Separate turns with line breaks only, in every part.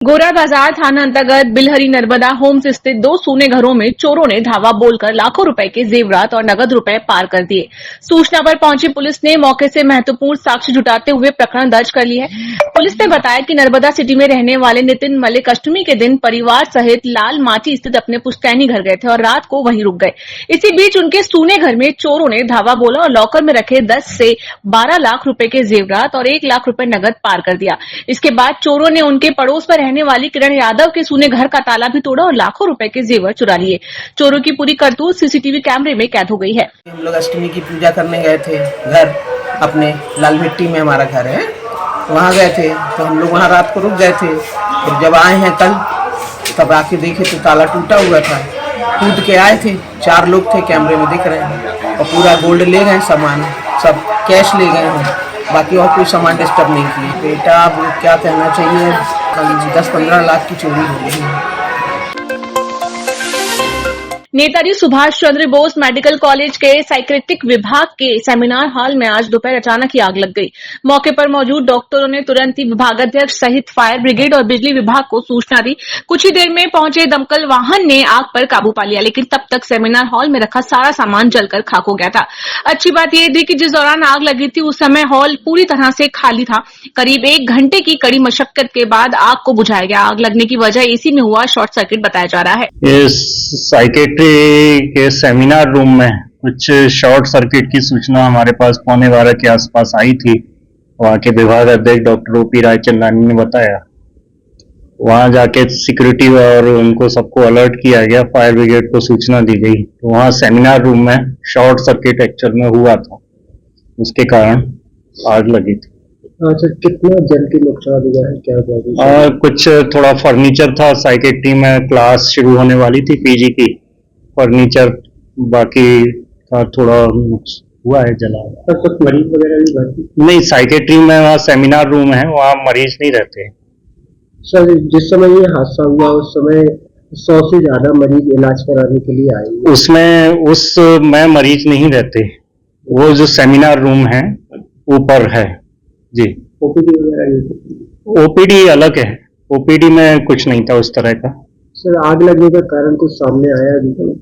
गोरा बाजार थाना अंतर्गत बिलहरी नर्मदा होम्स स्थित 2 सूने घरों में चोरों ने धावा बोलकर लाखों रुपए के जेवरात और नगद रुपए पार कर दिए। सूचना पर पहुंची पुलिस ने मौके से महत्वपूर्ण साक्ष्य जुटाते हुए प्रकरण दर्ज कर लिया है। पुलिस ने बताया कि नर्मदा सिटी में रहने वाले नितिन मलिक अष्टमी के दिन परिवार सहित लाल माटी स्थित अपने पुश्तैनी घर गए थे और रात को वहीं रुक गए। इसी बीच उनके सूने घर में चोरों ने धावा बोला और लॉकर में रखे 10 से 12 लाख रुपए के जेवरात और 1 लाख रुपए नगद पार कर दिया। इसके बाद चोरों ने उनके पड़ोस पर रहने वाली किरण यादव के सूने घर का ताला भी तोड़ा और लाखों रुपए के जेवर चुरा लिए। चोरों की पूरी करतूत सीसीटीवी कैमरे में कैद हो गई है।
हम लोग अष्टमी की पूजा करने गए थे घर अपने लाल मिट्टी में हमारा घर है, वहाँ गए थे तो हम लोग वहाँ रात को रुक गए थे। फिर जब आए हैं कल तब आके देखे तो ताला टूटा हुआ था। कूद के आए थे, 4 लोग थे, कैमरे में दिख रहे हैं और पूरा गोल्ड ले गए, सामान सब कैश ले गए हैं, बाकी और कोई सामान डिस्टर्ब नहीं किए। बेटा अब क्या कहना चाहिए, 10-15 लाख की चोरी हो गई है।
नेताजी सुभाष चंद्र बोस मेडिकल कॉलेज के साइकेट्रिक विभाग के सेमिनार हॉल में आज दोपहर अचानक ही आग लग गई। मौके पर मौजूद डॉक्टरों ने तुरंत ही विभागाध्यक्ष सहित फायर ब्रिगेड और बिजली विभाग को सूचना दी। कुछ ही देर में पहुंचे दमकल वाहन ने आग पर काबू पा लिया, लेकिन तब तक सेमिनार हॉल में रखा सारा सामान जलकर खाक हो गया था। अच्छी बात यह थी कि जिस दौरान आग लगी थी उस समय हॉल पूरी तरह से खाली था। करीब 1 घंटे की कड़ी मशक्कत के बाद आग को बुझाया गया। आग लगने की वजह एसी में हुआ शॉर्ट सर्किट बताया जा रहा है।
के सेमिनार रूम में कुछ शॉर्ट सर्किट की सूचना हमारे पास 11:15 के आसपास आई थी। वहाँ के विभाग अध्यक्ष डॉक्टर ओपी रायचंदानी ने बताया। वहाँ जाके सिक्योरिटी और उनको सबको अलर्ट किया गया, फायर ब्रिगेड को सूचना दी गई। तो वहाँ सेमिनार रूम में शॉर्ट सर्किट एक्चुअल में हुआ था, उसके कारण आग लगी थी।
अच्छा, कितना जल के नुकसान हुआ है, क्या
कुछ थोड़ा फर्नीचर था, साइकेट्री में क्लास शुरू होने वाली थी पीजी की, फर्नीचर बाकी का थोड़ा हुआ है जला।
कुछ मरीज वगैरह भी भर्ती?
नहीं, साइकेट्री में वहाँ सेमिनार रूम है, वहाँ मरीज नहीं रहते।
सर, जिस समय ये हादसा हुआ उस समय 100 से ज्यादा मरीज इलाज कराने के लिए आए।
उसमें मरीज नहीं रहते, वो जो सेमिनार रूम है ऊपर है जी।
ओपीडी वगैरह?
ओपीडी अलग है, ओपीडी में कुछ नहीं था उस तरह का।
सर, आग लगने का कारण कुछ सामने आया अभी तक?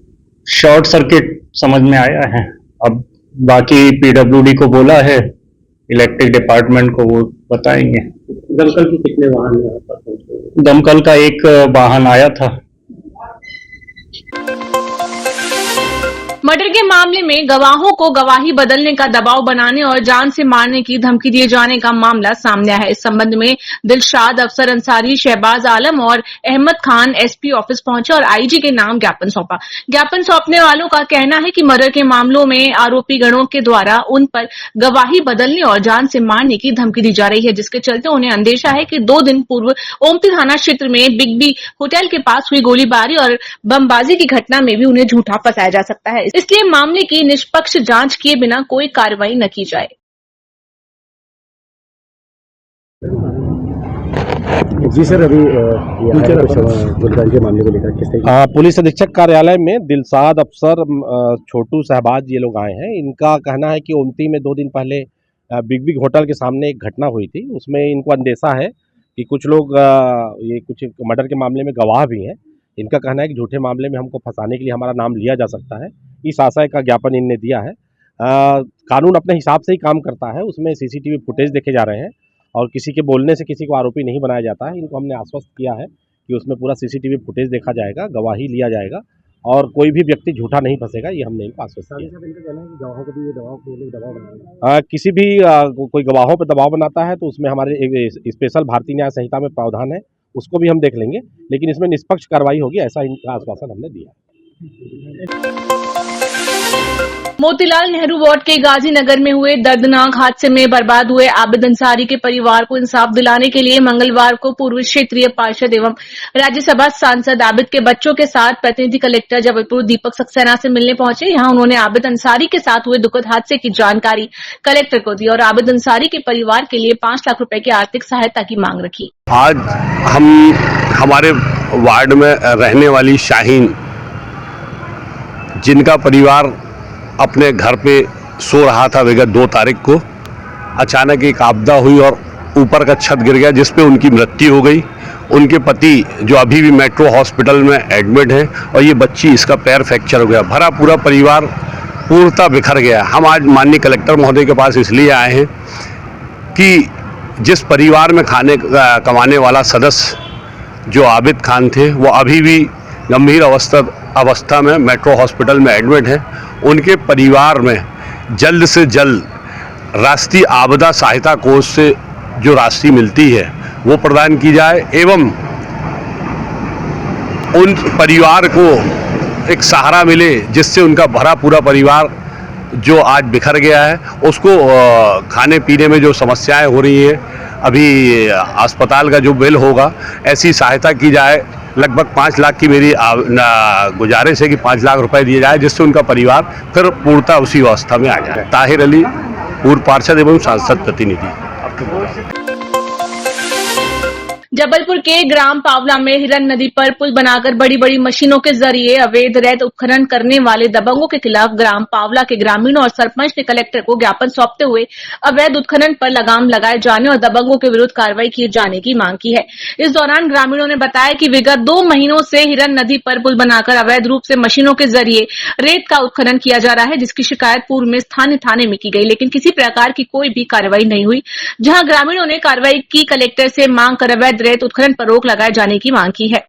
शॉर्ट सर्किट समझ में आया है। अब बाकी पीडब्ल्यूडी को बोला है, इलेक्ट्रिक डिपार्टमेंट को, वो बताएंगे।
दमकल के कितने वाहन यहाँ पर पहुंचे?
दमकल का 1 वाहन आया था।
मर्डर के मामले में गवाहों को गवाही बदलने का दबाव बनाने और जान से मारने की धमकी दिए जाने का मामला सामने आया है। इस संबंध में दिलशाद अफसर अंसारी, शहबाज आलम और अहमद खान एसपी ऑफिस पहुंचे और आईजी के नाम ज्ञापन सौंपा। ज्ञापन सौंपने वालों का कहना है कि मर्डर के मामलों में आरोपी गणों के द्वारा उन पर गवाही बदलने और जान से मारने की धमकी दी जा रही है, जिसके चलते उन्हें अंदेशा है कि 2 दिन पूर्व ओमती थाना क्षेत्र में बिग बी होटल के पास हुई गोलीबारी और बमबाजी की घटना में भी उन्हें झूठा फंसाया जा सकता है। इसलिए मामले की निष्पक्ष जांच किए बिना कोई कार्रवाई न की जाए।
जी सर, अभी गोलीबारी के मामले को लेकर किस तरह?
पुलिस अधीक्षक कार्यालय में दिलशाद अफसर, छोटू शहबाज, ये लोग आए हैं। इनका कहना है कि ओमती में 2 दिन पहले बिग होटल के सामने एक घटना हुई थी। उसमें इनको अंदेशा है कि कुछ लोग ये कुछ मर्डर के मामले में गवाह भी हैं। इनका कहना है कि झूठे मामले में हमको फंसाने के लिए हमारा नाम लिया जा सकता है। इस आशय का ज्ञापन इनने दिया है। कानून अपने हिसाब से ही काम करता है, उसमें सीसीटीवी फुटेज देखे जा रहे हैं और किसी के बोलने से किसी को आरोपी नहीं बनाया जाता है। इनको हमने आश्वस्त किया है कि उसमें पूरा सीसीटीवी फुटेज देखा जाएगा, गवाही लिया जाएगा और कोई भी व्यक्ति झूठा नहीं फंसेगा, ये हमने इनको आश्वस्त किया।
इनका कहना है कि गवाहों को भी ये दबाव बनाएंगे।
किसी भी कोई गवाहों पर दबाव बनाता है तो उसमें हमारे स्पेशल भारतीय न्याय संहिता में प्रावधान है, उसको भी हम देख लेंगे, लेकिन इसमें निष्पक्ष कार्रवाई होगी, ऐसा इनका आश्वासन हमने दिया।
मोतीलाल नेहरू वार्ड के गाजीनगर में हुए दर्दनाक हादसे में बर्बाद हुए आबिद अंसारी के परिवार को इंसाफ दिलाने के लिए मंगलवार को पूर्व क्षेत्रीय पार्षद एवं राज्यसभा सांसद आबिद के बच्चों के साथ प्रतिनिधि कलेक्टर जबलपुर दीपक सक्सेना से मिलने पहुंचे। यहां उन्होंने आबिद अंसारी के साथ हुए दुखद हादसे की जानकारी कलेक्टर को दी और आबिद अंसारी के परिवार के लिए 5 लाख रुपए की आर्थिक सहायता की मांग रखी।
आज हम हमारे वार्ड में रहने वाली शाहीन, जिनका परिवार अपने घर पे सो रहा था विगत 2 तारीख को, अचानक एक आपदा हुई और ऊपर का छत गिर गया जिसपे उनकी मृत्यु हो गई। उनके पति जो अभी भी मेट्रो हॉस्पिटल में एडमिट है, और ये बच्ची, इसका पैर फ्रैक्चर हो गया। भरा पूरा परिवार पूर्णतः बिखर गया। हम आज माननीय कलेक्टर महोदय के पास इसलिए आए हैं कि जिस परिवार में कमाने वाला सदस्य जो आबिद खान थे, वो अभी भी गंभीर अवस्था में मेट्रो हॉस्पिटल में एडमिट है। उनके परिवार में जल्द से जल्द राष्ट्रीय आपदा सहायता कोष से जो राशि मिलती है वो प्रदान की जाए, एवं उन परिवार को एक सहारा मिले जिससे उनका भरा पूरा परिवार जो आज बिखर गया है उसको खाने पीने में जो समस्याएं हो रही हैं, अभी अस्पताल का जो बिल होगा, ऐसी सहायता की जाए। लगभग 5 लाख की मेरी गुजारिश है कि 5 लाख रुपए दिए जाए, जिससे उनका परिवार फिर पूर्णतः उसी अवस्था में आ जाए। ताहिर अली, पूर्व पार्षद एवं सांसद प्रतिनिधि।
जबलपुर के ग्राम पावला में हिरन नदी पर पुल बनाकर बड़ी बड़ी मशीनों के जरिए अवैध रेत उत्खनन करने वाले दबंगों के खिलाफ ग्राम पावला के ग्रामीणों और सरपंच ने कलेक्टर को ज्ञापन सौंपते हुए अवैध उत्खनन पर लगाम लगाए जाने और दबंगों के विरुद्ध कार्रवाई किए जाने की मांग की है। इस दौरान ग्रामीणों ने बताया कि विगत 2 महीनों से हिरन नदी पर पुल बनाकर अवैध रूप से मशीनों के जरिए रेत का उत्खनन किया जा रहा है, जिसकी शिकायत पूर्व में स्थानीय थाने में की गई, लेकिन किसी प्रकार की कोई भी कार्रवाई नहीं हुई। जहां ग्रामीणों ने कार्रवाई की कलेक्टर से मांग कर अवैध रेत उत्खनन पर रोक लगाए जाने की मांग की है।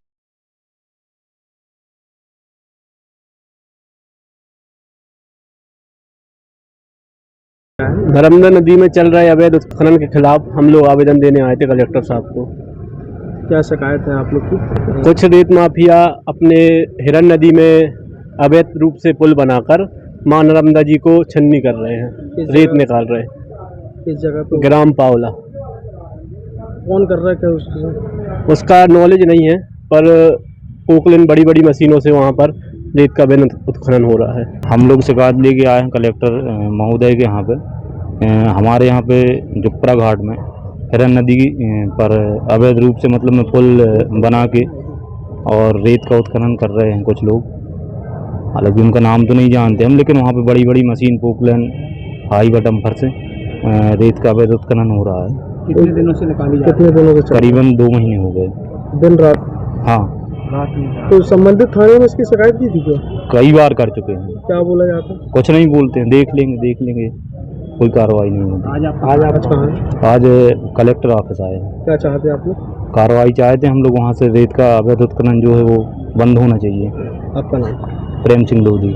नर्मदा नदी में चल रहे अवैध उत्खनन के खिलाफ हम लोग आवेदन देने आए थे कलेक्टर साहब को।
क्या शिकायत है आप लोग की?
कुछ रेत माफिया अपने हिरन नदी में अवैध रूप से पुल बनाकर मां नर्मदा जी को छन्नी कर रहे हैं, रेत निकाल रहे हैं।
इस जगह पे
ग्राम पावला।
कौन कर रहा है क्या
उसका नॉलेज नहीं है, पर पोकलिन बड़ी बड़ी मशीनों से वहाँ पर रेत का अवैध उत्खनन हो रहा है।
हम लोग शिकायत लेके आए हैं कलेक्टर महोदय के यहाँ पे। हमारे यहाँ पे जुप्परा घाट में हिरन नदी पर अवैध रूप से मतलब में पुल बना के और रेत का उत्खनन कर रहे हैं कुछ लोग। हालांकि उनका नाम तो नहीं जानते हम, लेकिन वहाँ पे बड़ी बड़ी मशीन पोकलिन हाई बटम्फर से रेत का अवैध उत्खनन हो रहा है।
कितने दिनों से निकाली जा रही है? कितने दिनों से?
करीबन 2 महीने हो गए।
दिन रात?
हाँ,
रात में। तो संबंधित थाने में इसकी शिकायत की थी क्या?
कई बार कर चुके हैं।
क्या बोला जाता है?
कुछ नहीं बोलते हैं, देख लेंगे, कोई कार्रवाई नहीं होती।
आज आप कहाँ हैं?
आज कलेक्टर ऑफिस आए हैं।
क्या चाहते हैं आप लोग?
कार्रवाई चाहते हैं हम लोग, वहाँ से रेत का अवैध उत्खनन जो है वो बंद होना चाहिए।
आपका नाम?
प्रेम सिंह लोधी।